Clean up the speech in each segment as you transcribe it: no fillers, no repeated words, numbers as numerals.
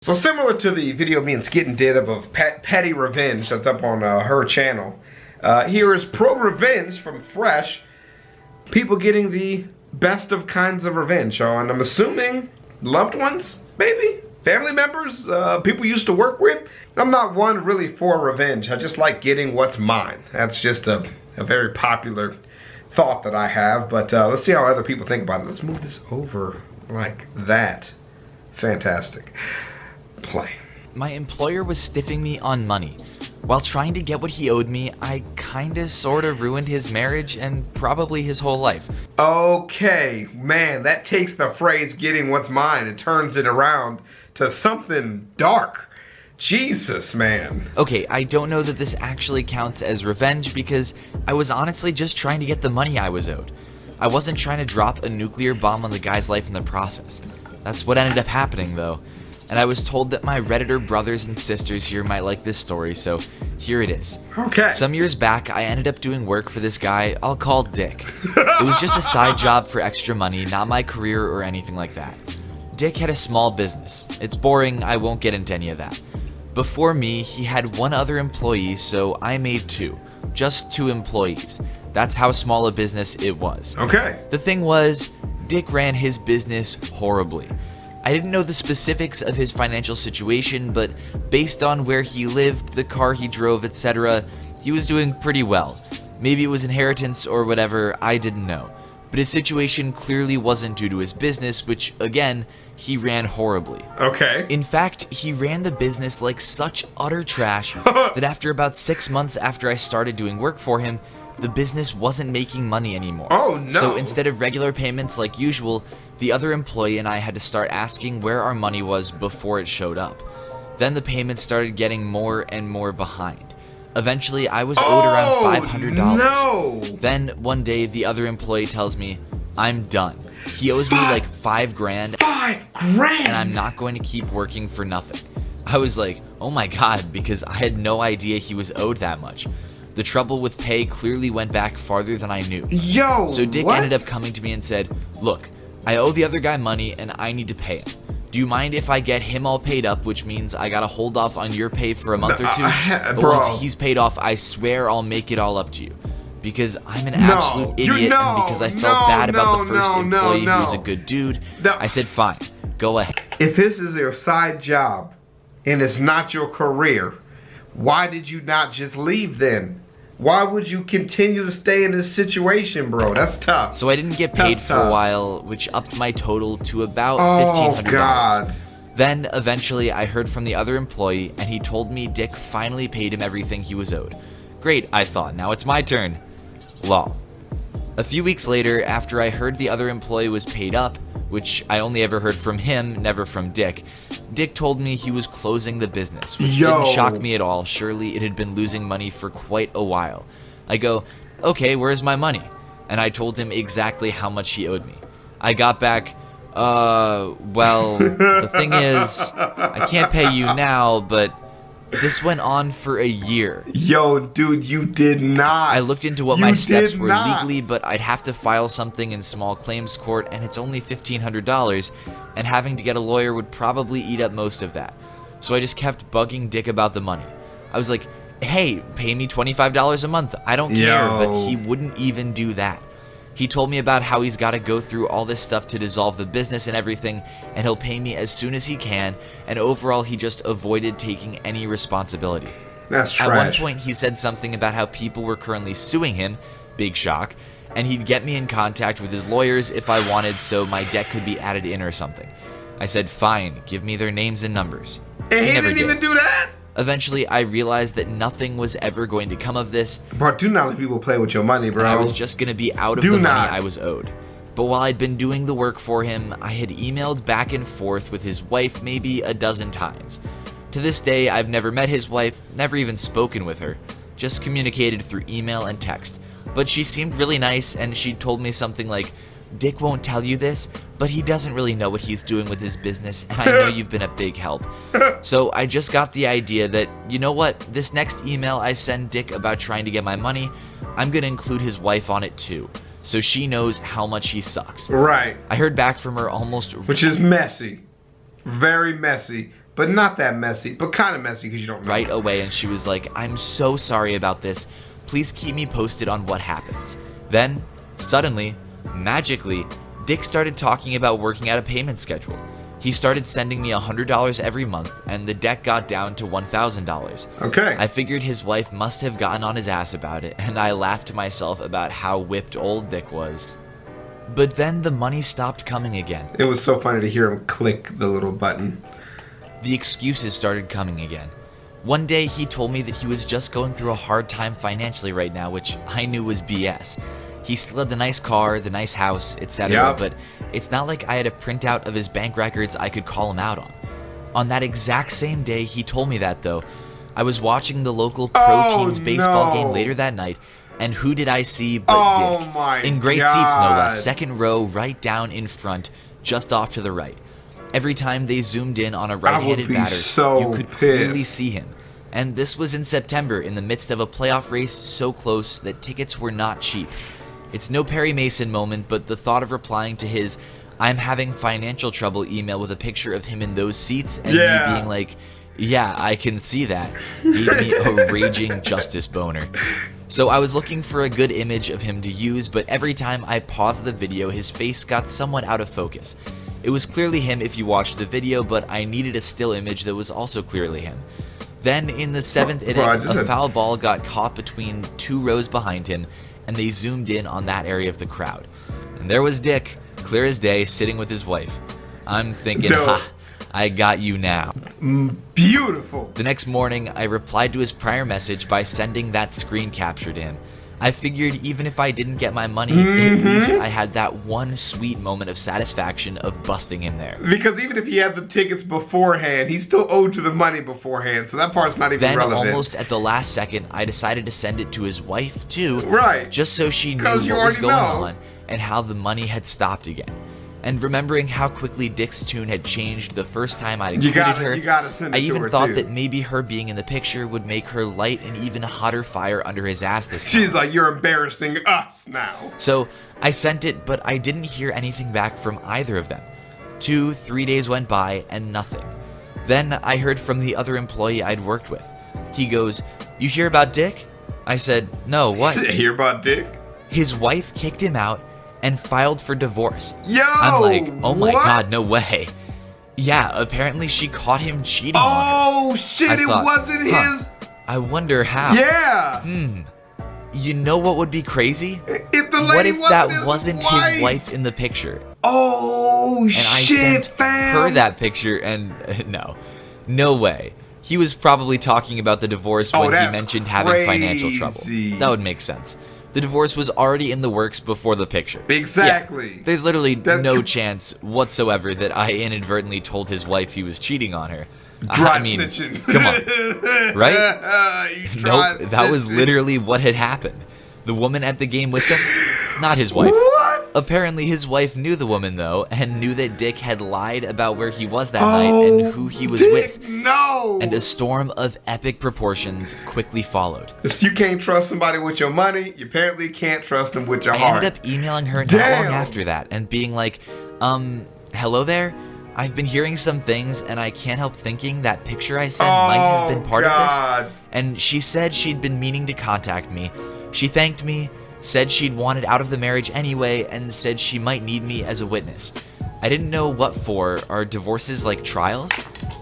So similar to the video me and Skitten did of petty revenge that's up on her channel, here is pro revenge from Fresh. People getting the best of kinds of revenge on, I'm assuming, loved ones, maybe? Family members, people you used to work with. I'm not one really for revenge. I just like getting what's mine. That's just a very popular thought that I have, but let's see how other people think about it. Let's move this over like that. Fantastic. Play. My employer was stiffing me on money. While trying to get what he owed me, I kinda sorta ruined his marriage and probably his whole life. Okay, man, that takes the phrase getting what's mine and turns it around to something dark. Jesus, man. Okay, I don't know that this actually counts as revenge because I was honestly just trying to get the money I was owed. I wasn't trying to drop a nuclear bomb on the guy's life in the process. That's what ended up happening though. And I was told that my Redditor brothers and sisters here might like this story, so here it is. Okay. Some years back, I ended up doing work for this guy I'll call Dick. It was just a side job for extra money, not my career or anything like that. Dick had a small business. It's boring, I won't get into any of that. Before me, he had one other employee, so I made two. Just 2 employees. That's how small a business it was. Okay. The thing was, Dick ran his business horribly. I didn't know the specifics of his financial situation, but based on where he lived, the car he drove, etc., he was doing pretty well. Maybe it was inheritance or whatever, I didn't know. But his situation clearly wasn't due to his business, which, again, he ran horribly. Okay. In fact, he ran the business like such utter trash that after about 6 months after I started doing work for him, the business wasn't making money anymore. Oh no. So instead of regular payments like usual, the other employee and I had to start asking where our money was before it showed up. Then the payments started getting more and more behind. Eventually, I was owed around $500. No. Then one day, the other employee tells me, I'm done. He owes me like $5 grand. $5 grand? And I'm not going to keep working for nothing. I was like, oh my god, because I had no idea he was owed that much. The trouble with pay clearly went back farther than I knew. Yo, so Dick what? ended up coming to me and said, look, I owe the other guy money and I need to pay him. Do you mind if I get him all paid up, which means I gotta hold off on your pay for a month or two? But bro. Once he's paid off, I swear I'll make it all up to you. Because I'm an absolute idiot and because I felt bad about the first employee who was a good dude, I said fine, go ahead. If this is your side job and it's not your career, why did you not just leave then? Why would you continue to stay in this situation, bro? That's tough. So I didn't get paid for a while, which upped my total to about $1,500. God. Then, eventually, I heard from the other employee, and he told me Dick finally paid him everything he was owed. Great, I thought, now it's my turn. Lol. A few weeks later, after I heard the other employee was paid up, which I only ever heard from him, never from Dick, Dick told me he was closing the business, which didn't shock me at all. Surely it had been losing money for quite a while. I go, okay, where's my money? And I told him exactly how much he owed me. I got back, well, the thing is, I can't pay you now, but this went on for a year. Yo, dude, you did not. I looked into what my steps were legally, but I'd have to file something in small claims court, and it's only $1,500, and having to get a lawyer would probably eat up most of that. So I just kept bugging Dick about the money. I was like, hey, pay me $25 a month. I don't care, but he wouldn't even do that. He told me about how he's got to go through all this stuff to dissolve the business and everything, and he'll pay me as soon as he can, and overall he just avoided taking any responsibility. That's trash. At one point he said something about how people were currently suing him, big shock, and he'd get me in contact with his lawyers if I wanted so my debt could be added in or something. I said fine, give me their names and numbers. And he didn't even do that? Eventually, I realized that nothing was ever going to come of this. Bro, do not let people play with your money, bro. I was just going to be out of the money I was owed. But while I'd been doing the work for him, I had emailed back and forth with his wife maybe a dozen times. To this day, I've never met his wife, never even spoken with her, just communicated through email and text. But she seemed really nice, and she told me something like, Dick won't tell you this, but he doesn't really know what he's doing with his business, and I know you've been a big help. So I just got the idea that, you know what, this next email I send Dick about trying to get my money, I'm gonna include his wife on it too, so she knows how much he sucks. Right. I heard back from her almost... Which is messy. Very messy. but not that messy, but kind of messy because you don't know. Right away, and she was like, "I'm so sorry about this. Please keep me posted on what happens." Then, suddenly, magically, Dick started talking about working out a payment schedule. He started sending me $100 every month, and the debt got down to $1,000. Okay. I figured his wife must have gotten on his ass about it, and I laughed to myself about how whipped old Dick was. But then the money stopped coming again. It was so funny to hear him click the little button. The excuses started coming again. One day he told me that he was just going through a hard time financially right now, which I knew was BS. He still had the nice car, the nice house, etc., Yep. but it's not like I had a printout of his bank records I could call him out on. On that exact same day he told me that, though, I was watching the local pro teams baseball game later that night, and who did I see but Dick? My in great God. seats, no less, second row, right down in front, just off to the right. Every time they zoomed in on a right-handed batter, you could clearly see him. And this was in September, in the midst of a playoff race so close that tickets were not cheap. It's no Perry Mason moment, but the thought of replying to his "I'm having financial trouble" email with a picture of him in those seats and me being like, "Yeah, I can see that," gave me a raging justice boner. So I was looking for a good image of him to use, but every time I paused the video, his face got somewhat out of focus. It was clearly him if you watched the video, but I needed a still image that was also clearly him. Then in the 7th inning, a foul ball got caught between two rows behind him, and they zoomed in on that area of the crowd. And there was Dick, clear as day, sitting with his wife. I'm thinking, ha, I got you now. Beautiful. The next morning, I replied to his prior message by sending that screen capture to him. I figured even if I didn't get my money, at least I had that one sweet moment of satisfaction of busting him there. Because even if he had the tickets beforehand, he still owed you the money beforehand, so that part's not even relevant. Then, almost at the last second, I decided to send it to his wife, too. Right. Just so she knew what was going on and how the money had stopped again. And remembering how quickly Dick's tune had changed the first time I included her, I even thought that maybe her being in the picture would make her light an even hotter fire under his ass this time. She's like, "You're embarrassing us now." So I sent it, but I didn't hear anything back from either of them. 2-3 days went by and nothing. Then I heard from the other employee I'd worked with. He goes, "You hear about Dick?" I said, "No, what?" Hear about Dick? His wife kicked him out and filed for divorce. Yo! I'm like, oh my what? God, no way. Yeah, apparently she caught him cheating on her. Oh shit, it wasn't his. I wonder how. Yeah. You know what would be crazy? If the lady what if that wasn't his wife in the picture? Oh and shit, I sent fam. her that picture, and no way. He was probably talking about the divorce when he mentioned having financial trouble. That would make sense. The divorce was already in the works before the picture. Exactly. Yeah, there's literally no chance whatsoever that I inadvertently told his wife he was cheating on her. I mean, come on. Right? Nope, that was literally what had happened. The woman at the game with him, not his wife. What? Apparently his wife knew the woman, though, and knew that Dick had lied about where he was that night and who he was with. No! And a storm of epic proportions quickly followed. If you can't trust somebody with your money, you apparently can't trust them with your heart. I ended up emailing her not long after that and being like, hello there? I've been hearing some things, and I can't help thinking that picture I sent might have been part of this. And she said she'd been meaning to contact me. She thanked me, said she'd wanted out of the marriage anyway, and said she might need me as a witness. I didn't know what for. Are divorces like trials?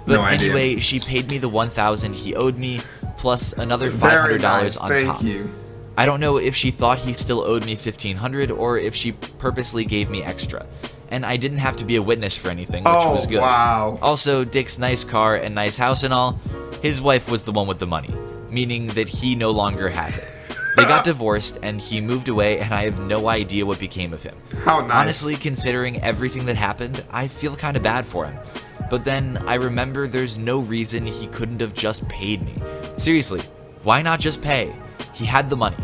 But anyway, she paid me the $1,000 he owed me, plus another $500 on top. I don't know if she thought he still owed me $1,500 or if she purposely gave me extra. And I didn't have to be a witness for anything, which was good. Wow. Also, Dick's nice car and nice house and all, his wife was the one with the money, meaning that he no longer has it. They got divorced, and he moved away, and I have no idea what became of him. How nice. Honestly, considering everything that happened, I feel kind of bad for him. But then I remember there's no reason he couldn't have just paid me. Seriously, why not just pay? He had the money.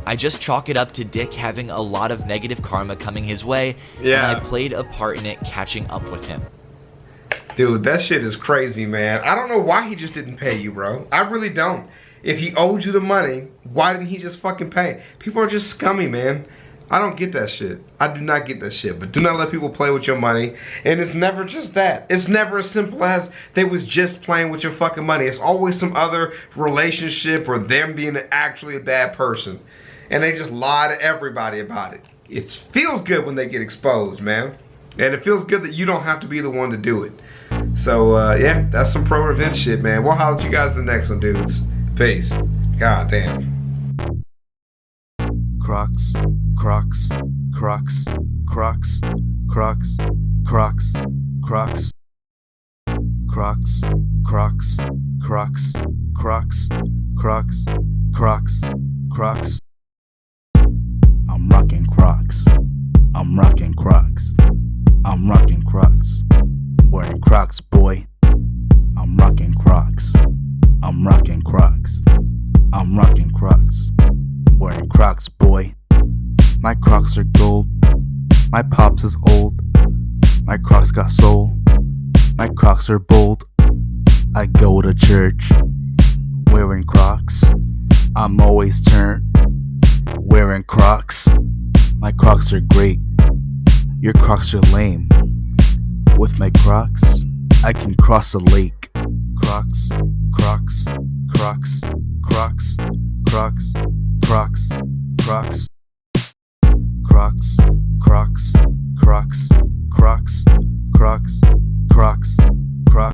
I just chalk it up to Dick having a lot of negative karma coming his way, and I played a part in it catching up with him. Dude, that shit is crazy, man. I don't know why he just didn't pay you, bro. I really don't. If he owed you the money, why didn't he just fucking pay? People are just scummy, man. I don't get that shit. I do not get that shit. But do not let people play with your money. And it's never just that. It's never as simple as they was just playing with your fucking money. It's always some other relationship or them being actually a bad person. And they just lie to everybody about it. It feels good when they get exposed, man. And it feels good that you don't have to be the one to do it. So, yeah, that's some pro-revenge shit, man. We'll holler at you guys in the next one, dudes. Peace. God damn. Crocs, Crocs, Crocs, Crocs, Crocs, Crocs, Crocs, Crocs, Crocs, Crocs, Crocs, Crocs, Crocs, Crocs. I'm rocking Crocs. I'm rocking Crocs. I'm rocking Crocs. Wearing Crocs, boy. I'm rocking Crocs. I'm rocking Crocs. I'm rocking Crocs. Wearing Crocs, boy. My Crocs are gold. My pops is old. My Crocs got soul. My Crocs are bold. I go to church wearing Crocs. I'm always turned wearing Crocs. My Crocs are great. Your Crocs are lame. With my Crocs, I can cross a lake. Crocs, Crocs, Crocs, Crocs, Crocs, Crocs, Crocs, Crocs, Crocs, Crocs, Crocs, Crocs, Crocs,